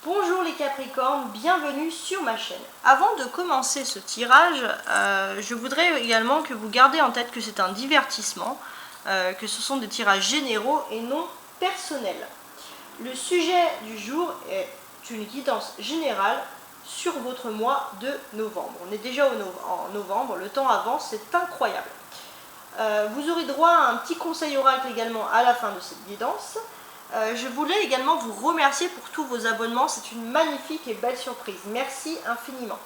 Bonjour les Capricornes, bienvenue sur ma chaîne. Avant de commencer ce tirage, je voudrais également que vous gardiez en tête que c'est un divertissement, que ce sont des tirages généraux et non personnels. Le sujet du jour est une guidance générale sur votre mois de novembre. On est déjà en novembre, le temps avance, c'est incroyable. Vous aurez droit à un petit conseil oracle également à la fin de cette guidance. Je voulais également vous remercier pour tous vos abonnements, c'est une magnifique et belle surprise. Merci infiniment.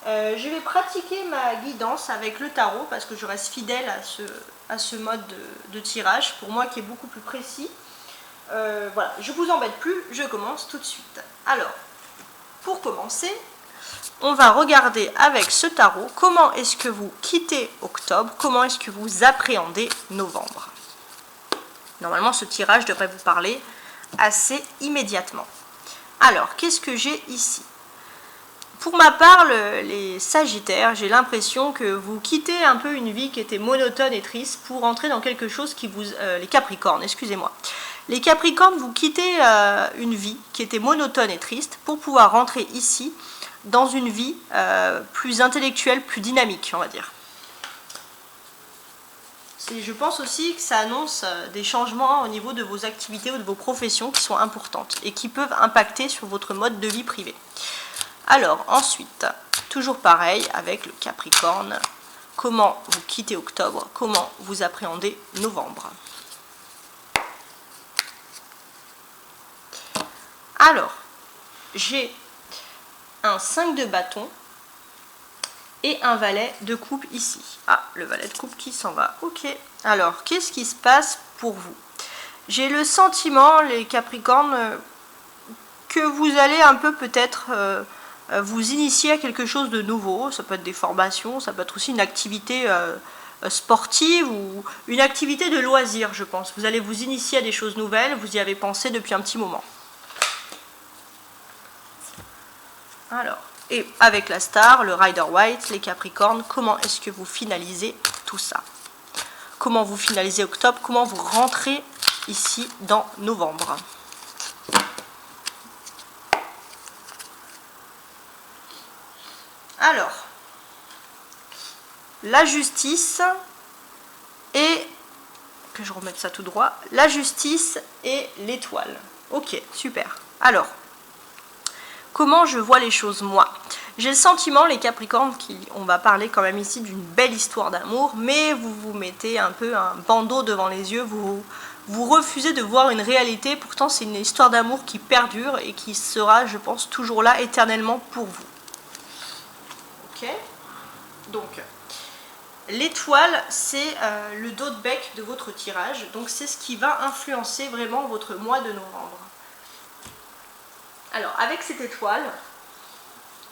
Je vais pratiquer ma guidance avec le tarot parce que je reste fidèle à ce mode de tirage, pour moi qui est beaucoup plus précis. Voilà, je vous embête plus, je commence tout de suite. Alors, pour commencer, on va regarder avec ce tarot comment est-ce que vous quittez octobre, comment est-ce que vous appréhendez novembre. Normalement, ce tirage devrait vous parler assez immédiatement. Alors, qu'est-ce que j'ai ici? Pour ma part, les Sagittaires, j'ai l'impression que vous quittez un peu une vie qui était monotone et triste pour entrer dans quelque chose qui vous... les Capricornes, excusez-moi. Les Capricornes, vous quittez une vie qui était monotone et triste pour pouvoir rentrer ici dans une vie plus intellectuelle, plus dynamique, on va dire. Je pense aussi que ça annonce des changements au niveau de vos activités ou de vos professions qui sont importantes et qui peuvent impacter sur votre mode de vie privé. Alors ensuite, toujours pareil avec le Capricorne, comment vous quittez octobre, comment vous appréhendez novembre. Alors, j'ai un 5 de bâton et un valet de coupe ici. Ah, le valet de coupe qui s'en va. Ok. Alors, qu'est-ce qui se passe pour vous? J'ai le sentiment, les Capricornes, que vous allez un peu peut-être vous initier à quelque chose de nouveau. Ça peut être des formations, ça peut être aussi une activité sportive ou une activité de loisir, je pense. Vous allez vous initier à des choses nouvelles, vous y avez pensé depuis un petit moment. Alors... Et avec la star, le Rider White, les Capricornes, comment est-ce que vous finalisez tout ça? Comment vous finalisez octobre? Comment vous rentrez ici dans novembre? Alors, la justice et... que je remette ça tout droit. La justice et l'étoile. Ok, super. Alors... Comment je vois les choses, moi? J'ai le sentiment, les Capricornes, on va parler quand même ici d'une belle histoire d'amour, mais vous vous mettez un peu un bandeau devant les yeux, vous refusez de voir une réalité, pourtant c'est une histoire d'amour qui perdure et qui sera, je pense, toujours là, éternellement pour vous. Ok? Donc, l'étoile, c'est le dos de bec de votre tirage, donc c'est ce qui va influencer vraiment votre mois de novembre. Alors, avec cette étoile,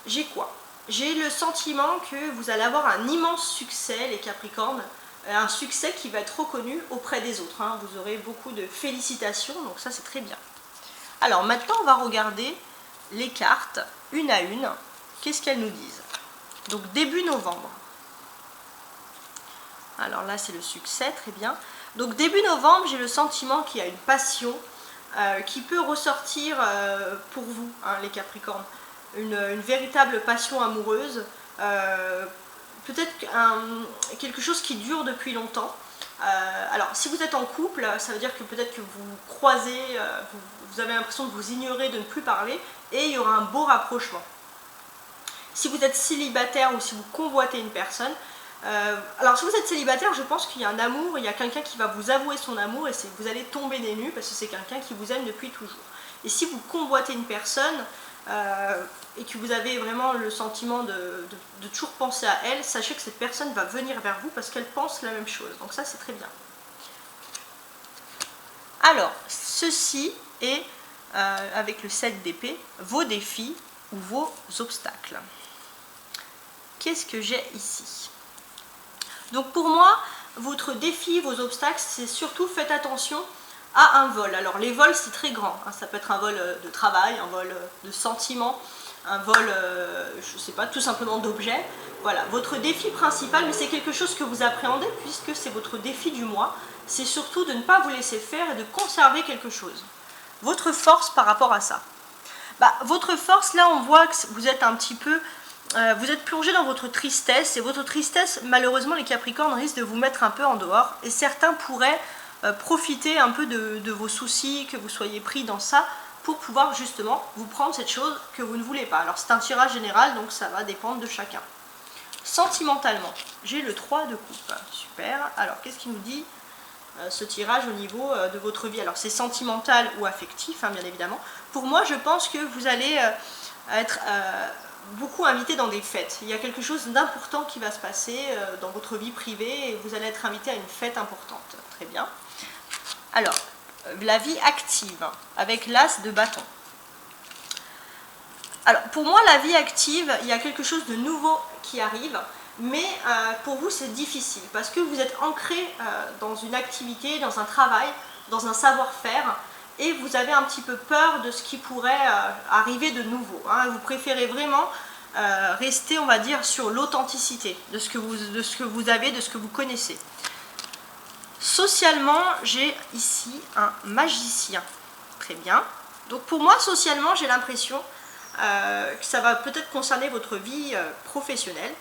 j'ai quoi? J'ai le sentiment que vous allez avoir un immense succès, les Capricornes, un succès qui va être reconnu auprès des autres. Hein. Vous aurez beaucoup de félicitations, donc ça c'est très bien. Alors maintenant, on va regarder les cartes, une à une. Qu'est-ce qu'elles nous disent? Donc début novembre. Alors là, c'est le succès, très bien. Donc début novembre, j'ai le sentiment qu'il y a une passion qui peut ressortir pour vous, hein, les Capricornes. Une véritable passion amoureuse, peut-être quelque chose qui dure depuis longtemps. Alors, si vous êtes en couple, ça veut dire que peut-être que vous croisez, vous avez l'impression de vous ignorer, de ne plus parler, et il y aura un beau rapprochement. Si vous êtes célibataire ou si vous convoitez une personne, alors si vous êtes célibataire, je pense qu'il y a un amour, il y a quelqu'un qui va vous avouer son amour et vous allez tomber des nues parce que c'est quelqu'un qui vous aime depuis toujours. Et si vous convoitez une personne et que vous avez vraiment le sentiment de toujours penser à elle, sachez que cette personne va venir vers vous parce qu'elle pense la même chose. Donc ça, c'est très bien. Alors, ceci est, avec le 7 d'épée, vos défis ou vos obstacles. Qu'est-ce que j'ai ici ? Donc pour moi, votre défi, vos obstacles, c'est surtout faites attention à un vol. Alors les vols, c'est très grand. Hein. Ça peut être un vol de travail, un vol de sentiments, un vol, je ne sais pas, tout simplement d'objets. Voilà, votre défi principal, mais c'est quelque chose que vous appréhendez puisque c'est votre défi du mois, c'est surtout de ne pas vous laisser faire et de conserver quelque chose. Votre force par rapport à ça. Votre force, là, on voit que vous êtes un petit peu... vous êtes plongé dans votre tristesse, et votre tristesse, malheureusement, les Capricornes risquent de vous mettre un peu en dehors, et certains pourraient profiter un peu de vos soucis, que vous soyez pris dans ça, pour pouvoir justement vous prendre cette chose que vous ne voulez pas. Alors c'est un tirage général, donc ça va dépendre de chacun. Sentimentalement, j'ai le 3 de coupe. Super. Alors qu'est-ce qu'il nous dit ce tirage au niveau de votre vie? Alors c'est sentimental ou affectif, hein, bien évidemment. Pour moi, je pense que vous allez être beaucoup invité dans des fêtes. Il y a quelque chose d'important qui va se passer dans votre vie privée et vous allez être invité à une fête importante. Très bien. Alors, la vie active, avec l'as de bâton. Alors, pour moi, la vie active, il y a quelque chose de nouveau qui arrive, mais pour vous, c'est difficile, parce que vous êtes ancré dans une activité, dans un travail, dans un savoir-faire, et vous avez un petit peu peur de ce qui pourrait arriver de nouveau. Hein. Vous préférez vraiment rester, on va dire, sur l'authenticité de ce que vous avez, de ce que vous connaissez. Socialement, j'ai ici un magicien. Très bien. Donc pour moi, socialement, j'ai l'impression que ça va peut-être concerner votre vie professionnelle,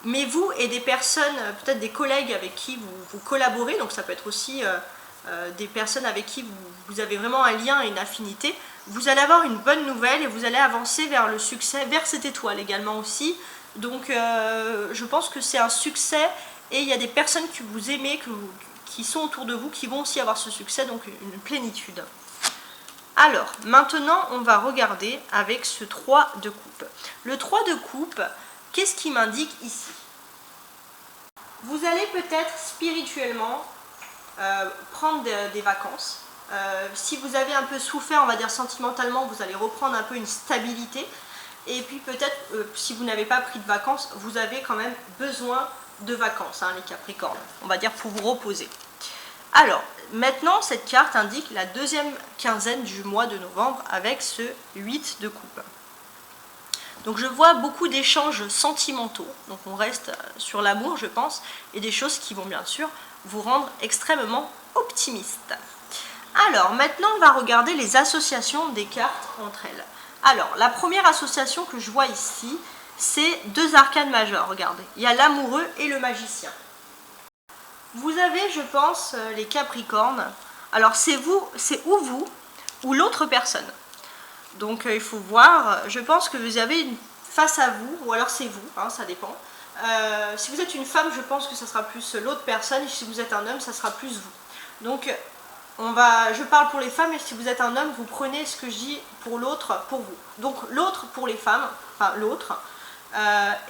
mais vous et des personnes, peut-être des collègues avec qui vous collaborez, donc ça peut être aussi des personnes avec qui vous avez vraiment un lien et une affinité, vous allez avoir une bonne nouvelle et vous allez avancer vers le succès, vers cette étoile également aussi. Donc je pense que c'est un succès et il y a des personnes que vous aimez, qui sont autour de vous, qui vont aussi avoir ce succès, donc une plénitude. Alors, maintenant, on va regarder avec ce 3 de coupe. Le 3 de coupe, qu'est-ce qui m'indique ici? Vous allez peut-être spirituellement prendre des vacances. Si vous avez un peu souffert, on va dire sentimentalement, vous allez reprendre un peu une stabilité. Et puis peut-être, si vous n'avez pas pris de vacances, vous avez quand même besoin de vacances, hein, les Capricornes, on va dire pour vous reposer. Alors, maintenant, cette carte indique la deuxième quinzaine du mois de novembre avec ce 8 de coupe. Donc je vois beaucoup d'échanges sentimentaux, donc on reste sur l'amour, je pense, et des choses qui vont bien sûr vous rendre extrêmement optimiste. Alors, maintenant, on va regarder les associations des cartes entre elles. Alors, la première association que je vois ici, c'est deux arcanes majeures, regardez. Il y a l'amoureux et le magicien. Vous avez, je pense, les Capricornes. Alors, c'est ou vous, ou l'autre personne. Donc, il faut voir, je pense que vous avez face à vous, ou alors c'est vous, hein, ça dépend. Si vous êtes une femme, je pense que ça sera plus l'autre personne, et si vous êtes un homme, ça sera plus vous. Donc, je parle pour les femmes, et si vous êtes un homme, vous prenez ce que je dis pour l'autre, pour vous. Donc, l'autre pour les femmes, enfin l'autre,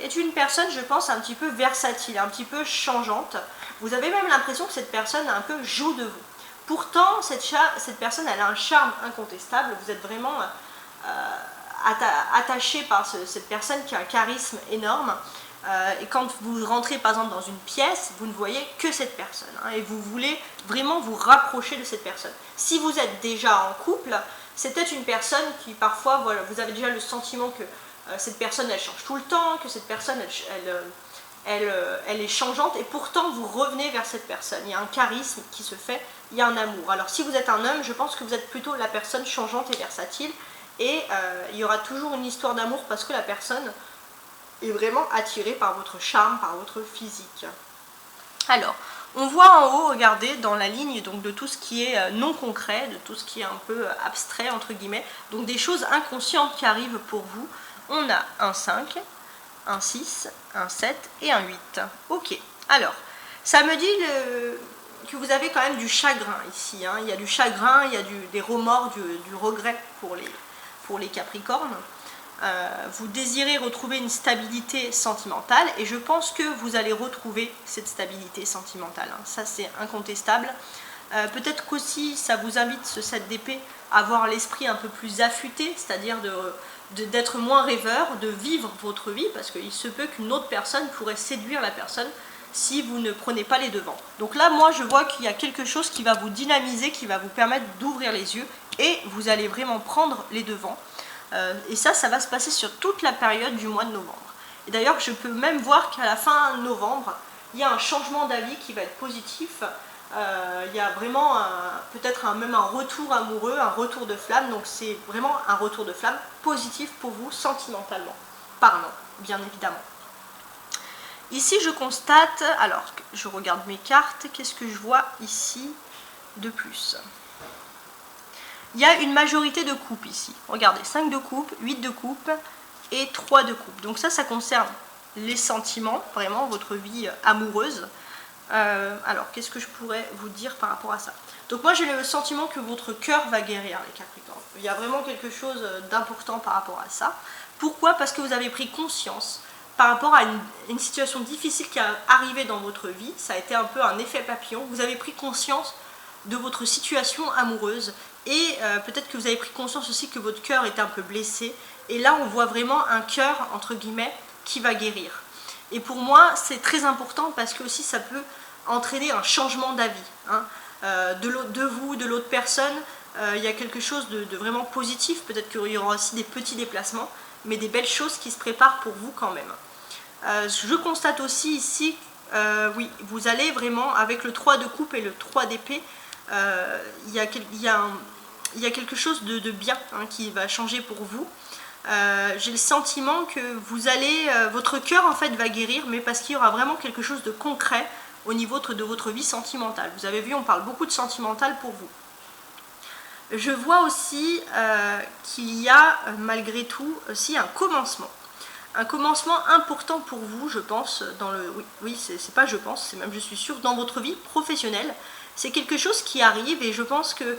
est une personne, je pense, un petit peu versatile, un petit peu changeante. Vous avez même l'impression que cette personne un peu joue de vous. Pourtant, cette personne, elle a un charme incontestable. Vous êtes vraiment attaché par cette personne qui a un charisme énorme. Et quand vous rentrez par exemple dans une pièce, vous ne voyez que cette personne. Hein, et vous voulez vraiment vous rapprocher de cette personne. Si vous êtes déjà en couple, c'est peut-être une personne qui parfois, voilà, vous avez déjà le sentiment que cette personne, elle change tout le temps, que cette personne, elle est changeante, et pourtant vous revenez vers cette personne. Il y a un charisme qui se fait, il y a un amour. Alors si vous êtes un homme, je pense que vous êtes plutôt la personne changeante et versatile, et il y aura toujours une histoire d'amour parce que la personne est vraiment attirée par votre charme, par votre physique. Alors, on voit en haut, regardez, dans la ligne donc, de tout ce qui est non concret, de tout ce qui est un peu abstrait, entre guillemets, donc des choses inconscientes qui arrivent pour vous. On a un 5, un 6, un 7 et un 8. Ok, alors, ça me dit que vous avez quand même du chagrin ici. Hein. Il y a du chagrin, il y a des remords, du regret pour les Capricornes. Vous désirez retrouver une stabilité sentimentale et je pense que vous allez retrouver cette stabilité sentimentale. Hein. Ça, c'est incontestable. Peut-être qu'aussi, ça vous invite, ce 7 d'épée, à avoir l'esprit un peu plus affûté, c'est-à-dire d'être moins rêveur, de vivre votre vie, parce qu'il se peut qu'une autre personne pourrait séduire la personne si vous ne prenez pas les devants. Donc là, moi, je vois qu'il y a quelque chose qui va vous dynamiser, qui va vous permettre d'ouvrir les yeux, et vous allez vraiment prendre les devants. Et ça va se passer sur toute la période du mois de novembre. Et d'ailleurs, je peux même voir qu'à la fin novembre, il y a un changement d'avis qui va être positif. Il y a vraiment peut-être même un retour amoureux, un retour de flamme. Donc c'est vraiment un retour de flamme positif pour vous sentimentalement parlant, bien évidemment. Ici je constate, alors je regarde mes cartes, qu'est-ce que je vois ici de plus? Il y a une majorité de coupes ici. Regardez, 5 de coupe, 8 de coupe et 3 de coupe. Donc ça concerne les sentiments, vraiment votre vie amoureuse. Alors, qu'est-ce que je pourrais vous dire par rapport à ça? Donc moi j'ai le sentiment que votre cœur va guérir, les Capricornes. Il y a vraiment quelque chose d'important par rapport à ça. Pourquoi? Parce que vous avez pris conscience par rapport à une situation difficile qui est arrivée dans votre vie. Ça a été un peu un effet papillon. Vous avez pris conscience de votre situation amoureuse et peut-être que vous avez pris conscience aussi que votre cœur était un peu blessé. Et là on voit vraiment un cœur, entre guillemets, qui va guérir. Et pour moi c'est très important parce que aussi ça peut entraîner un changement d'avis, hein, de vous, de l'autre personne. Il y a quelque chose de vraiment positif. Peut-être qu'il y aura aussi des petits déplacements, mais des belles choses qui se préparent pour vous quand même. Je constate aussi ici, oui, vous allez vraiment, avec le 3 de coupe et le 3 d'épée, il y a quelque chose de bien, hein, qui va changer pour vous. J'ai le sentiment que vous allez, votre cœur en fait va guérir, mais parce qu'il y aura vraiment quelque chose de concret au niveau de votre vie sentimentale. Vous avez vu, on parle beaucoup de sentimental pour vous. Je vois aussi qu'il y a malgré tout aussi un commencement. Un commencement important pour vous, je pense, dans le... Oui, c'est pas je pense, c'est même je suis sûre, dans votre vie professionnelle. C'est quelque chose qui arrive et je pense que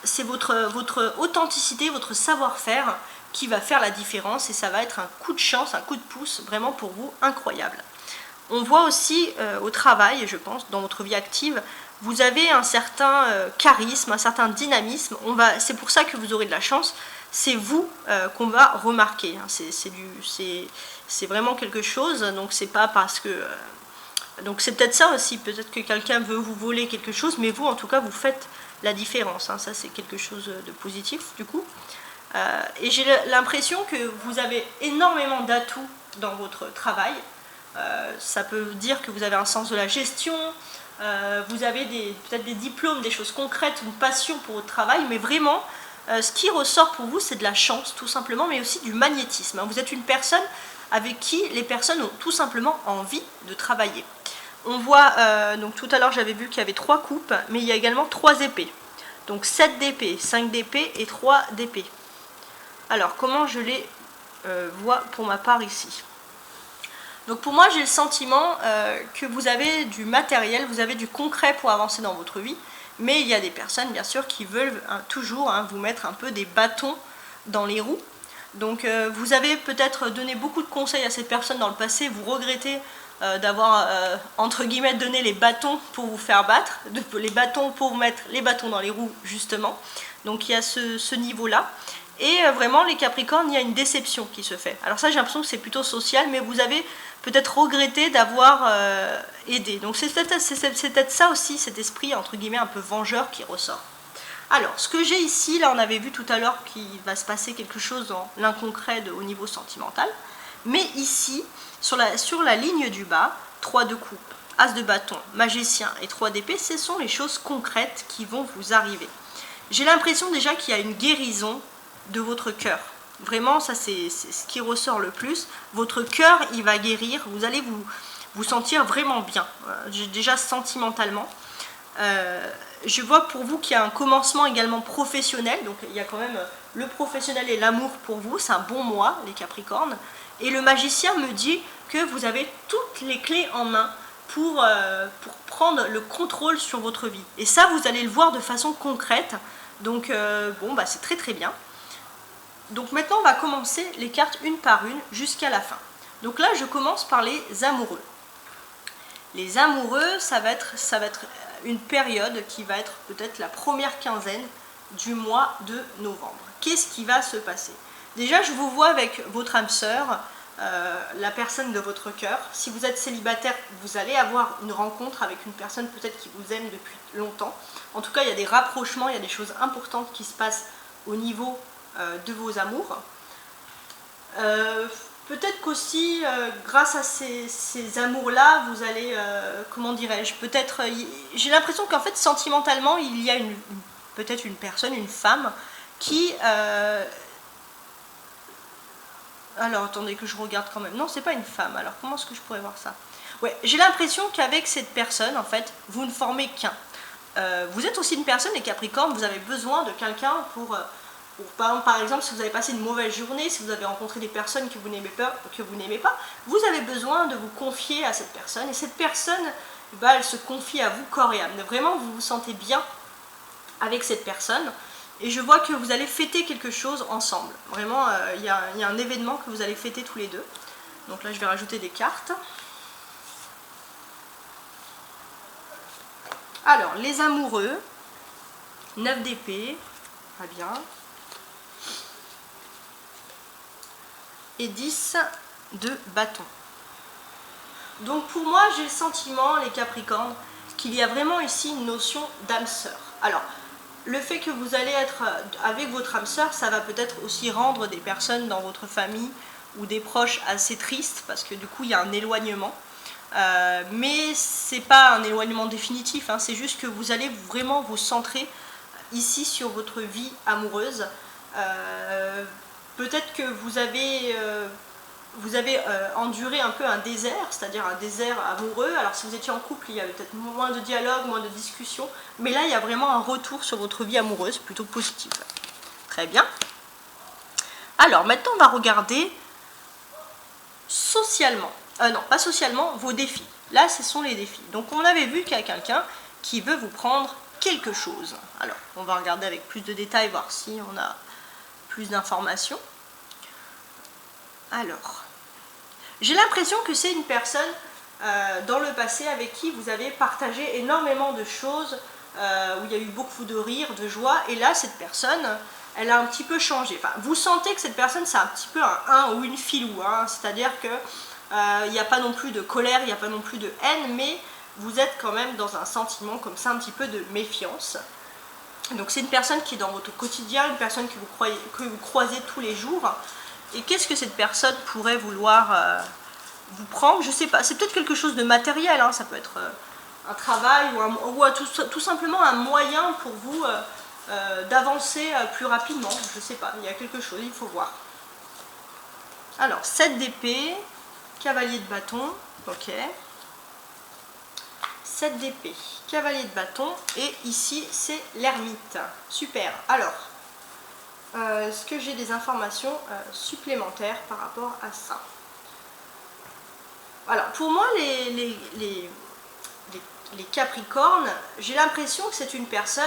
c'est votre authenticité, votre savoir-faire qui va faire la différence et ça va être un coup de chance, un coup de pouce vraiment pour vous incroyable. On voit aussi au travail, je pense, dans votre vie active, vous avez un certain charisme, un certain dynamisme. C'est pour ça que vous aurez de la chance. C'est vous qu'on va remarquer. Hein. C'est vraiment quelque chose. Donc c'est pas parce que... donc c'est peut-être ça aussi. Peut-être que quelqu'un veut vous voler quelque chose, mais vous, en tout cas, vous faites la différence. Hein. Ça, c'est quelque chose de positif, du coup. Et j'ai l'impression que vous avez énormément d'atouts dans votre travail. Ça peut dire que vous avez un sens de la gestion, vous avez peut-être des diplômes, des choses concrètes, une passion pour votre travail, mais vraiment, ce qui ressort pour vous, c'est de la chance, tout simplement, mais aussi du magnétisme. Vous êtes une personne avec qui les personnes ont tout simplement envie de travailler. On voit, donc tout à l'heure j'avais vu qu'il y avait 3 coupes, mais il y a également 3 épées. Donc 7 d'épée, 5 d'épée et 3 d'épée. Alors, comment je les vois pour ma part ici? Donc pour moi, j'ai le sentiment que vous avez du matériel, vous avez du concret pour avancer dans votre vie, mais il y a des personnes, bien sûr, qui veulent toujours vous mettre un peu des bâtons dans les roues. Donc vous avez peut-être donné beaucoup de conseils à cette personne dans le passé, vous regrettez d'avoir, entre guillemets, donné les bâtons pour vous faire battre, les bâtons pour vous mettre les bâtons dans les roues, justement. Donc il y a ce niveau-là. Et vraiment, les Capricornes, il y a une déception qui se fait. Alors ça, j'ai l'impression que c'est plutôt social, mais vous avez peut-être regretté d'avoir aidé. Donc c'est peut-être ça aussi, cet esprit, entre guillemets, un peu vengeur qui ressort. Alors, ce que j'ai ici, là, on avait vu tout à l'heure qu'il va se passer quelque chose dans l'inconcret au niveau sentimental. Mais ici, sur la ligne du bas, 3 de coupe, As de bâton, magicien et 3 d'épée, ce sont les choses concrètes qui vont vous arriver. J'ai l'impression déjà qu'il y a une guérison de votre cœur. Vraiment, ça c'est ce qui ressort le plus. Votre cœur, il va guérir, vous allez vous sentir vraiment bien, déjà sentimentalement. Je vois pour vous qu'il y a un commencement également professionnel, donc il y a quand même le professionnel et l'amour pour vous, c'est un bon mois, les Capricornes. Et le magicien me dit que vous avez toutes les clés en main pour prendre le contrôle sur votre vie. Et ça, vous allez le voir de façon concrète. Donc, bon, bah, c'est très très bien. Donc maintenant, on va commencer les cartes une par une jusqu'à la fin. Donc là, je commence par les amoureux. Les amoureux, ça va être une période qui va être peut-être la première quinzaine du mois de novembre. Qu'est-ce qui va se passer? Déjà, je vous vois avec votre âme sœur, la personne de votre cœur. Si vous êtes célibataire, vous allez avoir une rencontre avec une personne peut-être qui vous aime depuis longtemps. En tout cas, il y a des rapprochements, il y a des choses importantes qui se passent au niveau de vos amours. peut-être qu'aussi, grâce à ces amours-là, vous allez, comment dirais-je, peut-être, j'ai l'impression qu'en fait, sentimentalement, il y a peut-être une personne, une femme, qui... alors, attendez que je regarde quand même. Non, c'est pas une femme, alors comment est-ce que je pourrais voir ça? Ouais, j'ai l'impression qu'avec cette personne, en fait, vous ne formez qu'un. Vous êtes aussi une personne, les Capricornes, vous avez besoin de quelqu'un pour par exemple, si vous avez passé une mauvaise journée, si vous avez rencontré des personnes que vous n'aimez pas, vous avez besoin de vous confier à cette personne, et cette personne, bah, elle se confie à vous corps et âme. Vraiment, vous vous sentez bien avec cette personne, et je vois que vous allez fêter quelque chose ensemble. Vraiment, il y a un événement que vous allez fêter tous les deux. Donc là, je vais rajouter des cartes. Alors, les amoureux, 9 d'épée, très bien. Et 10 de bâton. Donc pour moi, j'ai le sentiment, les Capricornes, qu'il y a vraiment ici une notion d'âme sœur. Alors, le fait que vous allez être avec votre âme sœur, ça va peut-être aussi rendre des personnes dans votre famille ou des proches assez tristes, parce que du coup, il y a un éloignement. Mais c'est pas un éloignement définitif, hein, c'est juste que vous allez vraiment vous centrer ici sur votre vie amoureuse. Peut-être que vous avez enduré un peu un désert, c'est-à-dire un désert amoureux. Alors si vous étiez en couple, il y avait peut-être moins de dialogue, moins de discussion, mais là il y a vraiment un retour sur votre vie amoureuse, plutôt positive. Très bien. Alors maintenant on va regarder socialement, non pas socialement, vos défis. Là ce sont les défis. Donc on avait vu qu'il y a quelqu'un qui veut vous prendre quelque chose. Alors on va regarder avec plus de détails, voir si on a plus d'informations. Alors, j'ai l'impression que c'est une personne dans le passé avec qui vous avez partagé énormément de choses, où il y a eu beaucoup de rire, de joie, et là cette personne, elle a un petit peu changé. Enfin, vous sentez que cette personne c'est un petit peu un ou une filou, hein, c'est-à-dire que il n'y a pas non plus de colère, il n'y a pas non plus de haine, mais vous êtes quand même dans un sentiment comme ça, un petit peu de méfiance. Donc c'est une personne qui est dans votre quotidien, une personne que vous croisez tous les jours. Et qu'est-ce que cette personne pourrait vouloir vous prendre? Je sais pas, c'est peut-être quelque chose de matériel, hein, ça peut être un travail ou tout simplement un moyen pour vous d'avancer plus rapidement. Je sais pas, il y a quelque chose, il faut voir. Alors, 7 d'épée, cavalier de bâton, ok. 7 d'épée, cavalier de bâton, et ici c'est l'ermite. Super. Alors, est-ce que j'ai des informations supplémentaires par rapport à ça? Alors, pour moi, les Capricornes, j'ai l'impression que c'est une personne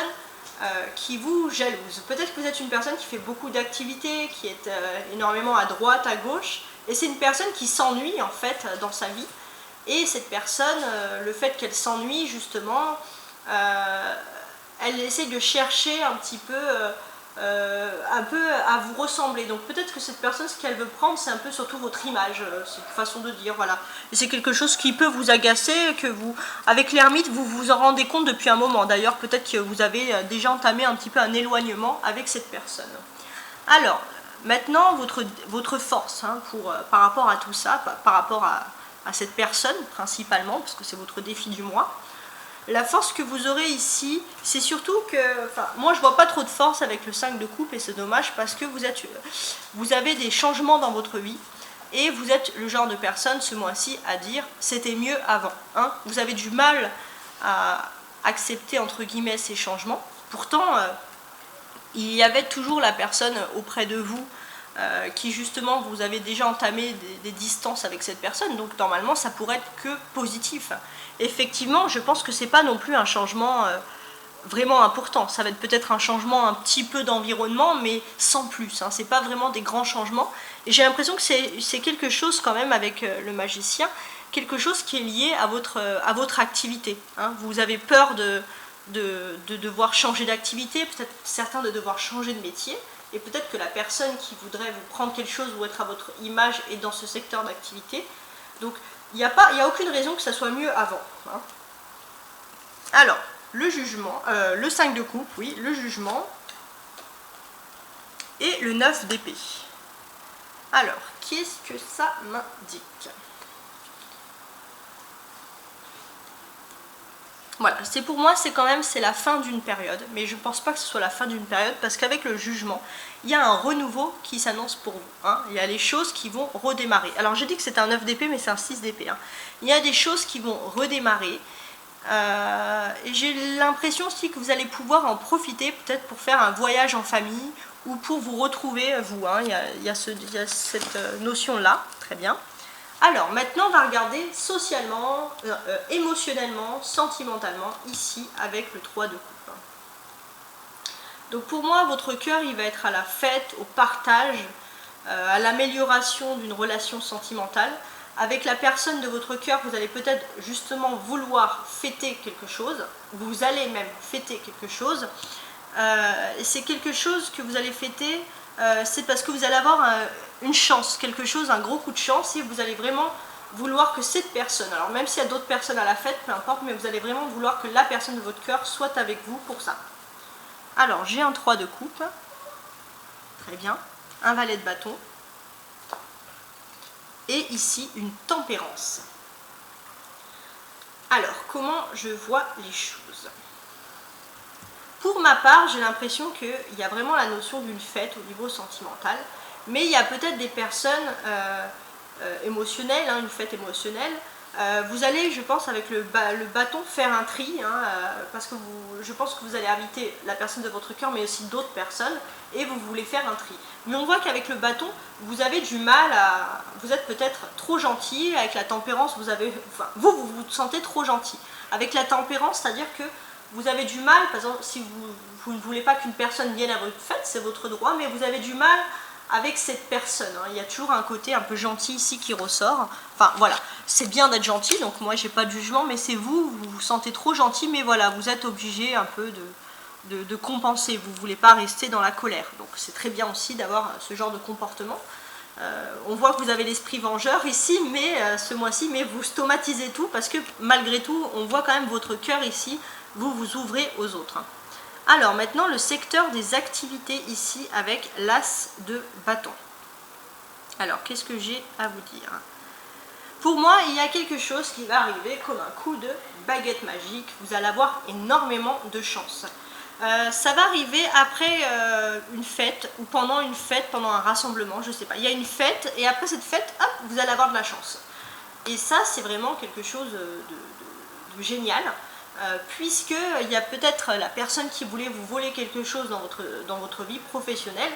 qui vous jalouse. Peut-être que vous êtes une personne qui fait beaucoup d'activités, qui est énormément à droite, à gauche, et c'est une personne qui s'ennuie en fait dans sa vie. Et cette personne, le fait qu'elle s'ennuie justement, elle essaie de chercher un petit peu à vous ressembler. Donc peut-être que cette personne, ce qu'elle veut prendre, c'est un peu surtout votre image, c'est une façon de dire, voilà. Et c'est quelque chose qui peut vous agacer, que vous, avec l'ermite, vous vous en rendez compte depuis un moment. D'ailleurs, peut-être que vous avez déjà entamé un petit peu un éloignement avec cette personne. Alors, maintenant, votre force, hein, par rapport à tout ça, par rapport à cette personne principalement, parce que c'est votre défi du mois. La force que vous aurez ici, c'est surtout que, enfin, moi je vois pas trop de force avec le 5 de coupe, et c'est dommage parce que vous avez des changements dans votre vie, et vous êtes le genre de personne ce mois-ci à dire c'était mieux avant, hein. Vous avez du mal à accepter entre guillemets ces changements. Pourtant, il y avait toujours la personne auprès de vous qui justement vous avez déjà entamé des distances avec cette personne, donc normalement ça pourrait être que positif. Effectivement, je pense que c'est pas non plus un changement vraiment important, ça va être peut-être un changement un petit peu d'environnement, mais sans plus, hein. C'est pas vraiment des grands changements, et j'ai l'impression que c'est quelque chose quand même avec le magicien, quelque chose qui est lié à votre activité, hein. Vous avez peur de devoir changer d'activité, peut-être certains de devoir changer de métier, et peut-être que la personne qui voudrait vous prendre quelque chose ou être à votre image est dans ce secteur d'activité. Donc il n'y a aucune raison que ça soit mieux avant, hein. Alors, le jugement, le 5 de coupe, oui, le jugement, et le 9 d'épée. Alors, qu'est-ce que ça m'indique? Voilà, c'est pour moi, c'est la fin d'une période, mais je ne pense pas que ce soit la fin d'une période, parce qu'avec le jugement, il y a un renouveau qui s'annonce pour vous. Hein. Il y a les choses qui vont redémarrer. Alors j'ai dit que c'était un 9 d'épée, mais c'est un 6 d'épée. Hein. Il y a des choses qui vont redémarrer, et j'ai l'impression aussi que vous allez pouvoir en profiter, peut-être pour faire un voyage en famille, ou pour vous retrouver, vous. Hein. Il y a cette notion-là, très bien. Alors, maintenant, on va regarder socialement, émotionnellement, sentimentalement, ici, avec le 3 de coupe. Donc, pour moi, votre cœur, il va être à la fête, au partage, à l'amélioration d'une relation sentimentale. Avec la personne de votre cœur, vous allez peut-être justement vouloir fêter quelque chose. Vous allez même fêter quelque chose. Et c'est quelque chose que vous allez fêter, c'est parce que vous allez avoir une chance, quelque chose, un gros coup de chance, et vous allez vraiment vouloir que cette personne, alors même s'il y a d'autres personnes à la fête, peu importe, mais vous allez vraiment vouloir que la personne de votre cœur soit avec vous pour ça. Alors, j'ai un 3 de coupe, très bien, un valet de bâton, et ici une tempérance. Alors, comment je vois les choses? Pour ma part, j'ai l'impression qu'il y a vraiment la notion d'une fête au niveau sentimental, mais il y a peut-être des personnes émotionnelles, hein, une fête émotionnelle. Vous allez, je pense, avec le bâton faire un tri, hein, parce que je pense que vous allez inviter la personne de votre cœur, mais aussi d'autres personnes, et vous voulez faire un tri. Mais on voit qu'avec le bâton, vous avez du mal à... Vous êtes peut-être trop gentil, avec la tempérance, vous vous sentez trop gentil. Avec la tempérance, c'est-à-dire que vous avez du mal, par exemple, si vous ne voulez pas qu'une personne vienne à votre fête, c'est votre droit, mais vous avez du mal avec cette personne. Hein. Il y a toujours un côté un peu gentil ici qui ressort. Enfin, voilà, c'est bien d'être gentil, donc moi, j'ai pas de jugement, mais c'est vous vous sentez trop gentil, mais voilà, vous êtes obligé un peu de compenser. Vous ne voulez pas rester dans la colère. Donc, c'est très bien aussi d'avoir ce genre de comportement. On voit que vous avez l'esprit vengeur ici, mais ce mois-ci, mais vous stomatisez tout, parce que malgré tout, on voit quand même votre cœur ici, vous vous ouvrez aux autres. Hein. Alors maintenant le secteur des activités ici avec l'as de bâton. Alors qu'est-ce que j'ai à vous dire? Pour moi il y a quelque chose qui va arriver comme un coup de baguette magique, vous allez avoir énormément de chance. Ça va arriver après une fête ou pendant une fête, pendant un rassemblement, je ne sais pas. Il y a une fête et après cette fête, hop, vous allez avoir de la chance. Et ça c'est vraiment quelque chose de génial. Puisqu'il y a peut-être la personne qui voulait vous voler quelque chose dans votre vie professionnelle,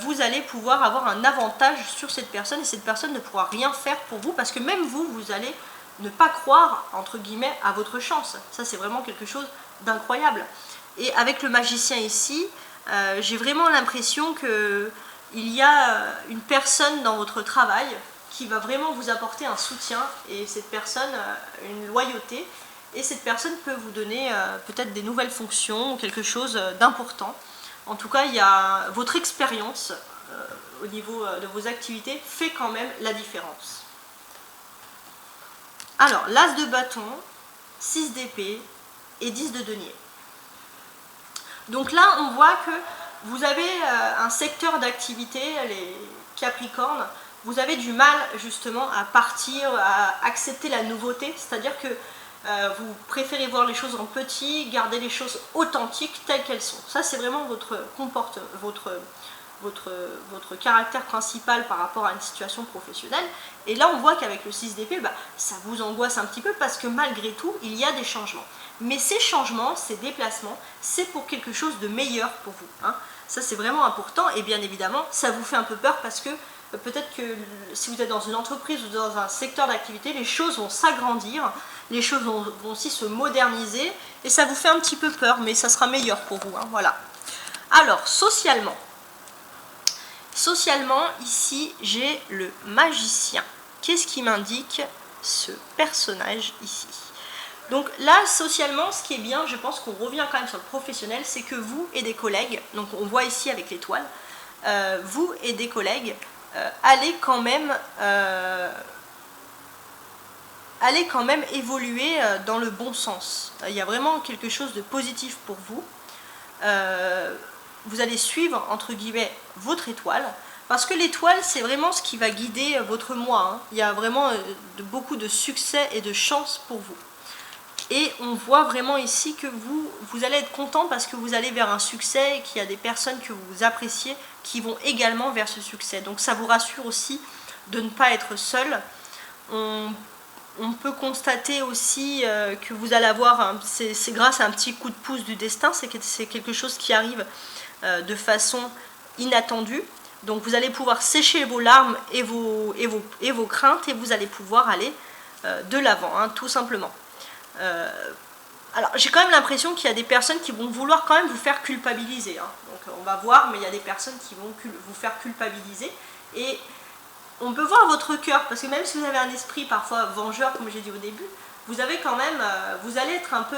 vous allez pouvoir avoir un avantage sur cette personne et cette personne ne pourra rien faire pour vous parce que même vous allez ne pas croire, entre guillemets, à votre chance. Ça, c'est vraiment quelque chose d'incroyable. Et avec le magicien ici, j'ai vraiment l'impression qu'il y a une personne dans votre travail qui va vraiment vous apporter un soutien et cette personne, une loyauté. Et cette personne peut vous donner peut-être des nouvelles fonctions ou quelque chose d'important. En tout cas, il y a votre expérience au niveau de vos activités fait quand même la différence. Alors, l'as de bâton, 6 d'épée et 10 de denier. Donc là, on voit que vous avez un secteur d'activité, les Capricornes, vous avez du mal justement à partir, à accepter la nouveauté, c'est-à-dire que vous préférez voir les choses en petit, garder les choses authentiques telles qu'elles sont. Ça, c'est vraiment votre comportement, votre caractère principal par rapport à une situation professionnelle. Et là, on voit qu'avec le 6 d'épée, ça vous angoisse un petit peu parce que malgré tout, il y a des changements. Mais ces changements, ces déplacements, c'est pour quelque chose de meilleur pour vous. Hein. Ça, c'est vraiment important. Et bien évidemment, ça vous fait un peu peur parce que peut-être que si vous êtes dans une entreprise ou dans un secteur d'activité, les choses vont s'agrandir, les choses vont aussi se moderniser et ça vous fait un petit peu peur, mais ça sera meilleur pour vous. Hein, voilà. Alors, socialement, ici, j'ai le magicien. Qu'est-ce qui m'indique ce personnage ici? Donc là, socialement, ce qui est bien, je pense qu'on revient quand même sur le professionnel, c'est que vous et des collègues, donc on voit ici avec l'étoile, vous et des collègues, allez quand même évoluer dans le bon sens. Il y a vraiment quelque chose de positif pour vous. Vous allez suivre, entre guillemets, votre étoile. Parce que l'étoile, c'est vraiment ce qui va guider votre mois, hein. Il y a vraiment beaucoup de succès et de chance pour vous. Et on voit vraiment ici que vous allez être content parce que vous allez vers un succès et qu'il y a des personnes que vous appréciez qui vont également vers ce succès. Donc ça vous rassure aussi de ne pas être seul. On peut constater aussi que vous allez avoir, c'est grâce à un petit coup de pouce du destin, c'est quelque chose qui arrive de façon inattendue. Donc vous allez pouvoir sécher vos larmes et vos craintes et vous allez pouvoir aller de l'avant, hein, tout simplement. Alors j'ai quand même l'impression qu'il y a des personnes qui vont vouloir quand même vous faire culpabiliser, hein. Donc on va voir, mais il y a des personnes qui vont vous faire culpabiliser. Et on peut voir votre cœur, parce que même si vous avez un esprit parfois vengeur, comme j'ai dit au début, vous avez quand même, vous allez être un peu,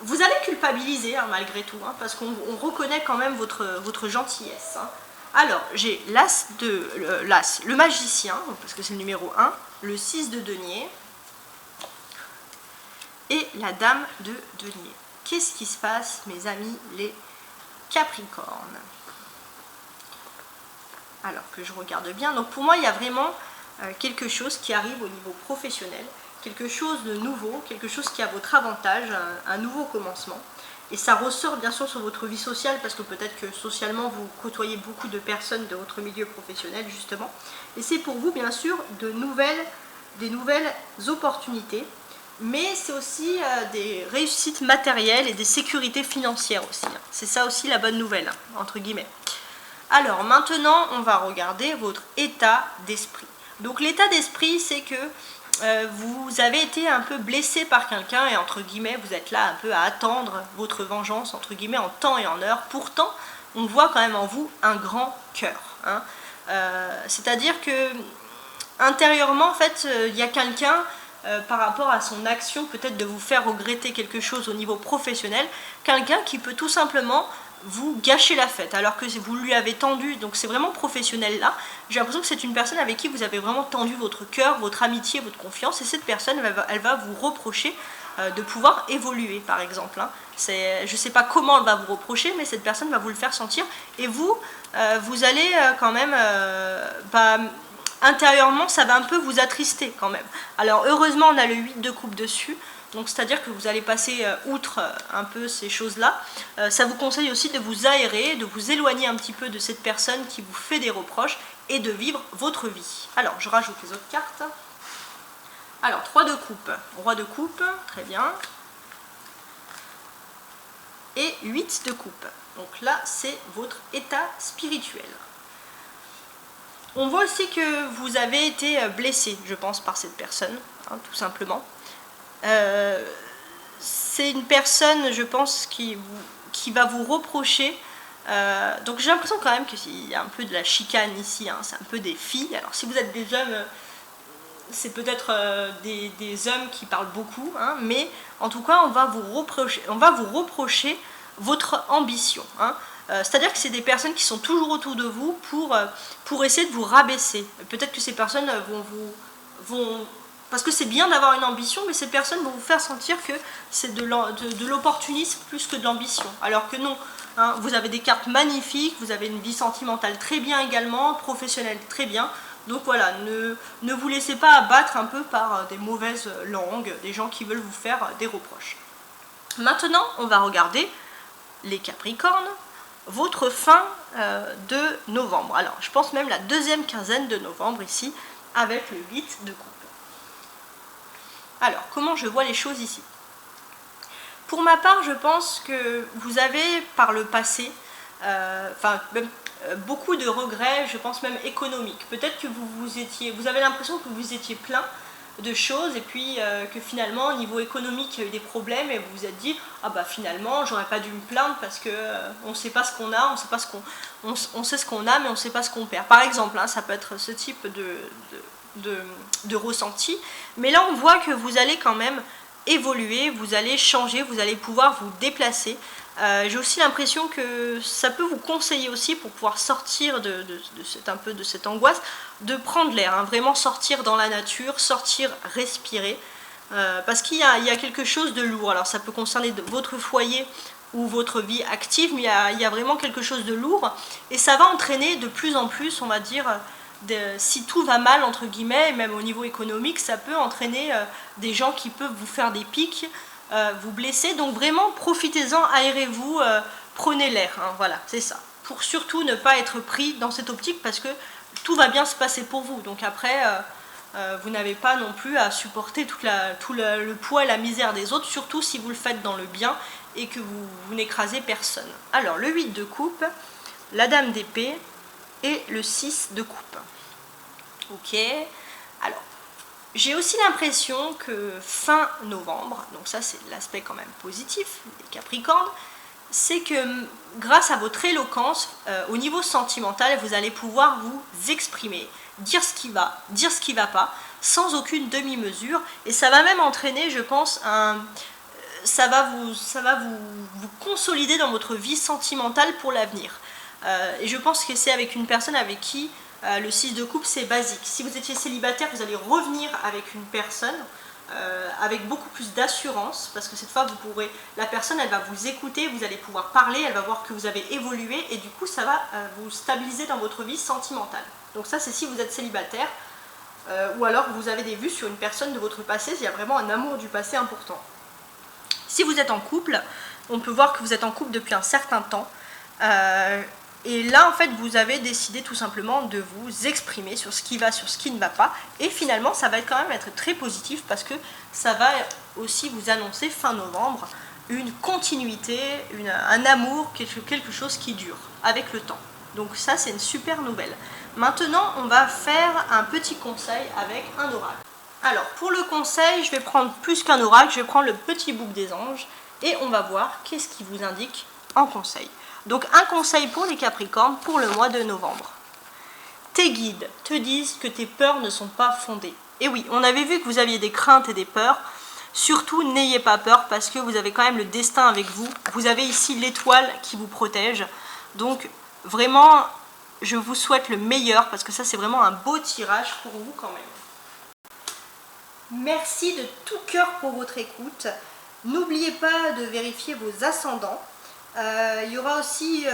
vous allez culpabiliser, hein, malgré tout, hein, parce qu'on reconnaît quand même votre gentillesse, hein. Alors, j'ai le magicien, parce que c'est le numéro 1, le 6 de denier, et la dame de denier. Qu'est-ce qui se passe, mes amis, les Capricornes? Alors que je regarde bien, donc pour moi il y a vraiment quelque chose qui arrive au niveau professionnel, quelque chose de nouveau, quelque chose qui a votre avantage, un nouveau commencement. Et ça ressort bien sûr sur votre vie sociale, parce que peut-être que socialement vous côtoyez beaucoup de personnes de votre milieu professionnel justement. Et c'est pour vous bien sûr des nouvelles opportunités, mais c'est aussi des réussites matérielles et des sécurités financières aussi. C'est ça aussi la bonne nouvelle, entre guillemets. Alors maintenant, on va regarder votre état d'esprit. Donc l'état d'esprit, c'est que vous avez été un peu blessé par quelqu'un et entre guillemets, vous êtes là un peu à attendre votre vengeance, entre guillemets, en temps et en heure. Pourtant, on voit quand même en vous un grand cœur, hein. C'est-à-dire que intérieurement, en fait, il y a quelqu'un, par rapport à son action, peut-être de vous faire regretter quelque chose au niveau professionnel, quelqu'un qui peut tout simplement vous gâchez la fête alors que vous lui avez tendu, donc c'est vraiment professionnel là. J'ai l'impression que c'est une personne avec qui vous avez vraiment tendu votre cœur, votre amitié, votre confiance, et cette personne elle va vous reprocher de pouvoir évoluer par exemple, hein. Je ne sais pas comment elle va vous reprocher, mais cette personne va vous le faire sentir, et vous allez quand même intérieurement ça va un peu vous attrister quand même. Alors heureusement on a le 8 de coupe dessus, donc c'est-à-dire que vous allez passer outre un peu ces choses-là. Ça vous conseille aussi de vous aérer, de vous éloigner un petit peu de cette personne qui vous fait des reproches et de vivre votre vie. Alors, je rajoute les autres cartes. Alors, 3 de coupe, roi de coupe, très bien. Et 8 de coupe. Donc là, c'est votre état spirituel. On voit aussi que vous avez été blessé, je pense, par cette personne, hein, tout simplement. C'est une personne, je pense, qui va vous reprocher. Donc j'ai l'impression quand même qu'il y a un peu de la chicane ici, hein, c'est un peu des filles. Alors si vous êtes des hommes, c'est peut-être des hommes qui parlent beaucoup, hein, mais en tout cas on va vous reprocher votre ambition, hein. C'est-à-dire que c'est des personnes qui sont toujours autour de vous pour essayer de vous rabaisser. Peut-être que ces personnes vont parce que c'est bien d'avoir une ambition, mais ces personnes vont vous faire sentir que c'est de l'opportunisme plus que de l'ambition. Alors que non, hein, vous avez des cartes magnifiques, vous avez une vie sentimentale très bien également, professionnelle très bien. Donc voilà, ne vous laissez pas abattre un peu par des mauvaises langues, des gens qui veulent vous faire des reproches. Maintenant, on va regarder les Capricornes, votre fin de novembre. Alors, je pense même la deuxième quinzaine de novembre ici, avec le 8 de coupe. Alors, comment je vois les choses ici? Pour ma part, je pense que vous avez par le passé, beaucoup de regrets, je pense même économiques. Peut-être que vous avez l'impression que vous étiez plein de choses et puis que finalement, au niveau économique, il y a eu des problèmes et vous vous êtes dit « Ah bah finalement, j'aurais pas dû me plaindre parce que on ne sait pas ce qu'on a, on sait ce qu'on a, mais on ne sait pas ce qu'on perd. » Par exemple, hein, ça peut être ce type de ressenti, mais là on voit que vous allez quand même évoluer, vous allez changer, vous allez pouvoir vous déplacer. J'ai aussi l'impression que ça peut vous conseiller aussi pour pouvoir sortir de cette angoisse, de prendre l'air, hein, vraiment sortir dans la nature, sortir, respirer, parce qu'il y a quelque chose de lourd. Alors ça peut concerner votre foyer ou votre vie active, mais il y a vraiment quelque chose de lourd, et ça va entraîner de plus en plus, on va dire, si tout va mal, entre guillemets, même au niveau économique, ça peut entraîner des gens qui peuvent vous faire des pics, vous blesser, donc vraiment profitez-en, aérez-vous, prenez l'air, hein, voilà, c'est ça, pour surtout ne pas être pris dans cette optique, parce que tout va bien se passer pour vous, donc après vous n'avez pas non plus à supporter tout le poids et la misère des autres, surtout si vous le faites dans le bien et que vous n'écrasez personne. Alors le 8 de coupe, la dame d'épée et le 6 de coupe. Ok, alors j'ai aussi l'impression que fin novembre, donc ça c'est l'aspect quand même positif des Capricornes, c'est que grâce à votre éloquence, au niveau sentimental, vous allez pouvoir vous exprimer, dire ce qui va, dire ce qui ne va pas, sans aucune demi-mesure, et ça va même entraîner, je pense, ça va vous consolider dans votre vie sentimentale pour l'avenir. Et je pense que c'est avec une personne avec qui le 6 de coupe c'est basique. Si vous étiez célibataire, vous allez revenir avec une personne avec beaucoup plus d'assurance, parce que cette fois vous pourrez, la personne elle va vous écouter, vous allez pouvoir parler, elle va voir que vous avez évolué, et du coup ça va vous stabiliser dans votre vie sentimentale. Donc ça c'est si vous êtes célibataire, ou alors vous avez des vues sur une personne de votre passé, il y a vraiment un amour du passé important. Si vous êtes en couple, on peut voir que vous êtes en couple depuis un certain temps, et là en fait vous avez décidé tout simplement de vous exprimer sur ce qui va, sur ce qui ne va pas, et finalement ça va quand même être très positif, parce que ça va aussi vous annoncer fin novembre une continuité, un amour, quelque chose qui dure avec le temps. Donc ça c'est une super nouvelle. Maintenant on va faire un petit conseil avec un oracle. Alors pour le conseil, je vais prendre plus qu'un oracle, je vais prendre le petit bouc des anges et on va voir qu'est-ce qui vous indique en conseil. Donc un conseil pour les Capricornes pour le mois de novembre. Tes guides te disent que tes peurs ne sont pas fondées. Et oui, on avait vu que vous aviez des craintes et des peurs. Surtout, n'ayez pas peur, parce que vous avez quand même le destin avec vous. Vous avez ici l'étoile qui vous protège. Donc vraiment, je vous souhaite le meilleur, parce que ça c'est vraiment un beau tirage pour vous quand même. Merci de tout cœur pour votre écoute. N'oubliez pas de vérifier vos ascendants. Il y aura aussi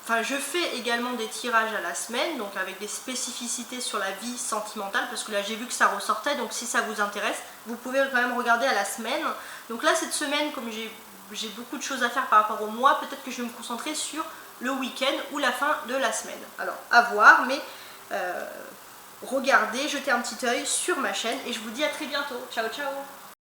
enfin, je fais également des tirages à la semaine, donc avec des spécificités sur la vie sentimentale, parce que là j'ai vu que ça ressortait, donc si ça vous intéresse, vous pouvez quand même regarder à la semaine. Donc là cette semaine, comme j'ai beaucoup de choses à faire par rapport au mois, peut-être que je vais me concentrer sur le week-end ou la fin de la semaine. Alors à voir, mais regardez, jetez un petit œil sur ma chaîne et je vous dis à très bientôt. Ciao ciao.